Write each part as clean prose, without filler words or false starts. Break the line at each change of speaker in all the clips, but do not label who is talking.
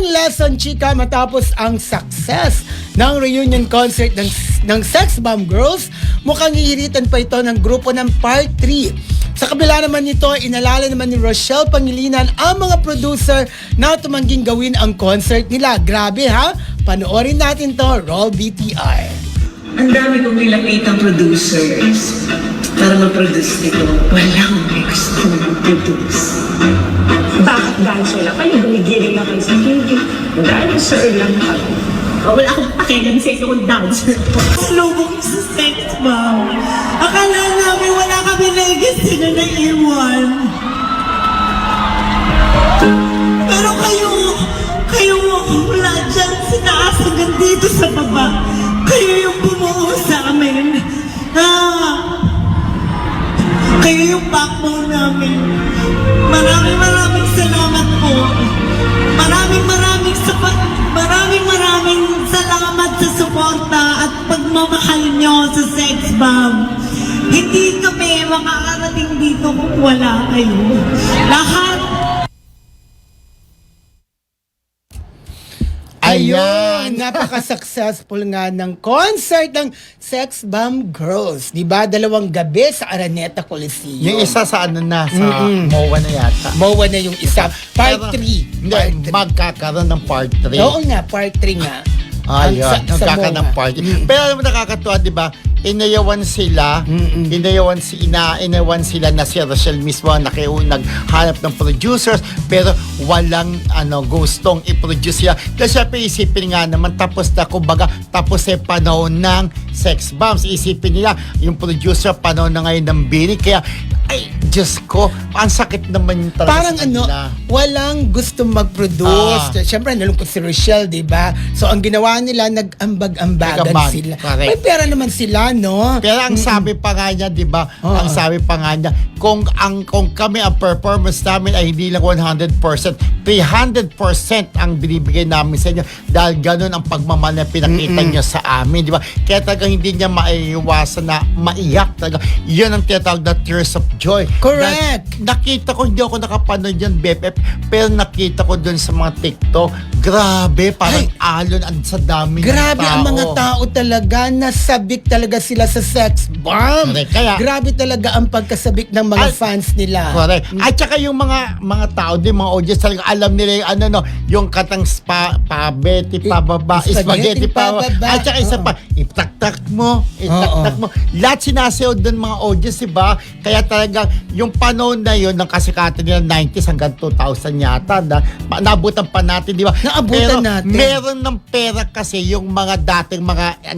Anong lesson, chika, matapos ang success ng reunion concert ng Sex Bomb Girls? Mukhang hihiritan pa ito ng grupo ng Part 3. Sa kabila naman nito, inalala naman ni Rochelle Pangilinan ang mga producer na tumangging gawin ang concert nila. Grabe ha? Panoorin natin to. Roll BTR.
Ang dami kong nilapitang producers para mag-produce nito. Walang gusto mag-produce.
Bakit dahil sila kayo gumigiling na kayo sa TV? Dahil sir lang kami.
Wala akong pakialam sa inyo kung dancer.
Slubong sa sex bomb. Akala namin wala kami legacy na naiwan. Pero kayo wala dyan sa taas hanggang dito sa baba. Kayo yung bumuo sa amin. Kayo yung backbone namin. Maraming salamat po. Maraming salamat sa suporta at pagmamahal nyo sa Sex Bomb. Hindi kami makakarating dito kung wala kayo. Lahat.
Ayun, napaka-successful nga ng concert ng Sex Bomb Girls. Diba? 2 gabi sa Araneta Coliseum.
Yung isa sa ano na, sa MOA na yata.
MOA na yung isa. Part 3.
Hindi, magkakaroon ng part 3.
Oo nga, part 3 nga.
Ayun,
Sa
magkakaroon ng
MOA.
part 3. Pero alam mo nakakatuwa, di ba? Inayawan sila na si Rochelle mismo ang naghanap ng producers pero walang gustong i-produce sila. Dahil syempre isipin nga naman tapos panahon ng Sex Bombs. Isipin nila yung producer panahon na ngayon ng Bini. Kaya ay, Diyos ko, ang sakit naman yung talaga
Parang
sa kanila.
walang gustong mag-produce. Siyempre, nalungkot si Rochelle, di ba? So, ang ginawa nila, nag-ambag-ambagan
Nag-ambag,
sila.
correct.
May pera naman sila, no?
Pero ang sabi pa nga niya, di ba? Ang sabi pa nga niya, kung kami ang performance namin ay hindi lang 100%, 300% ang binibigay namin sa inyo dahil ganun ang pagmamahal na pinakita niyo sa amin, di ba? Kaya talagang hindi niya maiiwasan na maiyak talaga. Yun ang tinatawag na tears of joy.
Correct.
Nakita ko, hindi ako nakapanood yan, BFF, pero nakita ko dun sa mga TikTok, grabe, parang alon sa daming
Grabe
tao.
ang mga tao talaga, nasabik talaga sila sa Sex Bomb.
Correct. Kaya,
grabe talaga ang pagkasabik ng mga fans nila.
Correct. At saka yung mga tao din, mga audience talaga alam nila yung yung katang spaghetti pababa, spaghetti pababa. At saka isa pa, itaktak mo. Lahat sinasayaw doon mga audience, diba? Kaya talaga yung panahon na yun ng kasikatan nila 90s hanggang 2000 yata naabutan pa natin, di ba?
Naabutan natin.
Meron ng pera kasi yung mga dating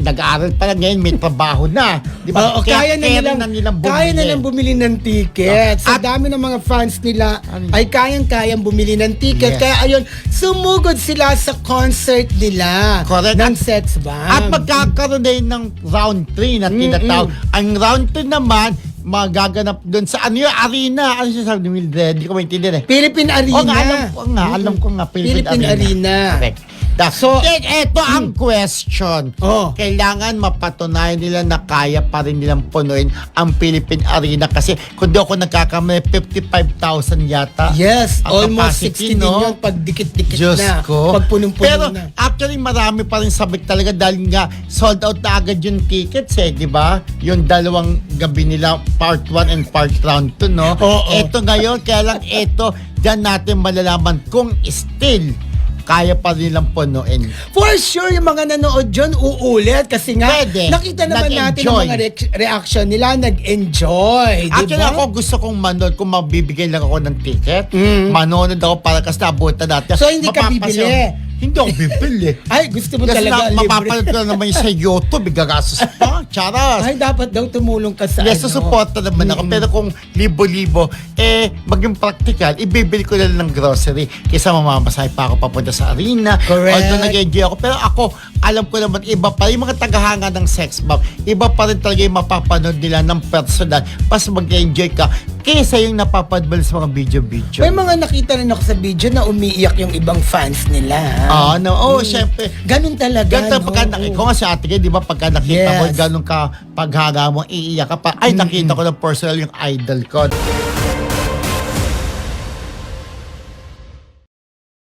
nag-aaral pa lang ngayon may trabaho na, di ba?
Kaya na nilang bumili ng ticket. Sa dami ng mga fans nila ay kayang-kayang bumili ng ticket.
Yes.
Kaya ayun, sumugod sila sa concert nila.
Correct.
Ng Sex Bomb.
At magkakaroon din ng round 3 na tinatawag. Ang round 3 naman, magaganap doon sa arena. Ano siya sabi ni Mildred? Hindi ko maintindihan eh.
Philippine Arena.
Alam ko nga.
Philippine Arena.
Correct. So, ito ang question. Kailangan mapatunayan nila na kaya pa rin nilang punuin ang Philippine Arena kasi kung di ako nagkakamali, 55,000 yata.
Yes,
ang
almost
capacity,
60 din yun pag dikit-dikit
Diyos
na.
ko.
Pag punong-puno
Pero
na.
actually marami pa rin sabik talaga dahil nga sold out na agad yung tickets di ba? Yung 2 gabi nila, part 1 and part round 2, no? Ito ngayon, kaya lang dyan natin malalaman kung still kaya pa nilang punuin.
For sure, yung mga nanood dyan, uulit. Kasi nga, nakita naman natin ang mga reaction nila, nag-enjoy.
Actually, ako gusto kong manood kung mabibigay lang ako ng ticket. Manonood ako para kasi nabutan natin.
So, hindi ka bibili?
Hindi ako bibili.
Ay, gusto mo
kasi
talaga libre.
Mapapanood ko na naman sa YouTube, gagastos pa. Charas.
Ay, dapat daw tumulong ka sa
Yes, susuporta naman ako. Pero kung libo-libo, maging practical, ibibili ko na lang ng grocery kaysa mamamasahe pa ako papunta sa arena.
Correct.
Although nag-enjoy ako. Pero ako, alam ko naman, iba pa yung mga tagahanga ng Sex Bomb. Iba pa rin talaga yung mapapanood nila ng personal. Pas mag-enjoy ka kaysa yung napapadbal sa mga video-video.
May mga nakita rin ako sa video na umiiyak yung ibang fans nila.
Syempre.
Ganun talaga.
Ganun pagka nakita ko nga si Ate Kay, di ba, pagka nakita mo, ganun ka paghanga mo, iiyak ka pa. Ay, nakita ko na personal yung idol ko.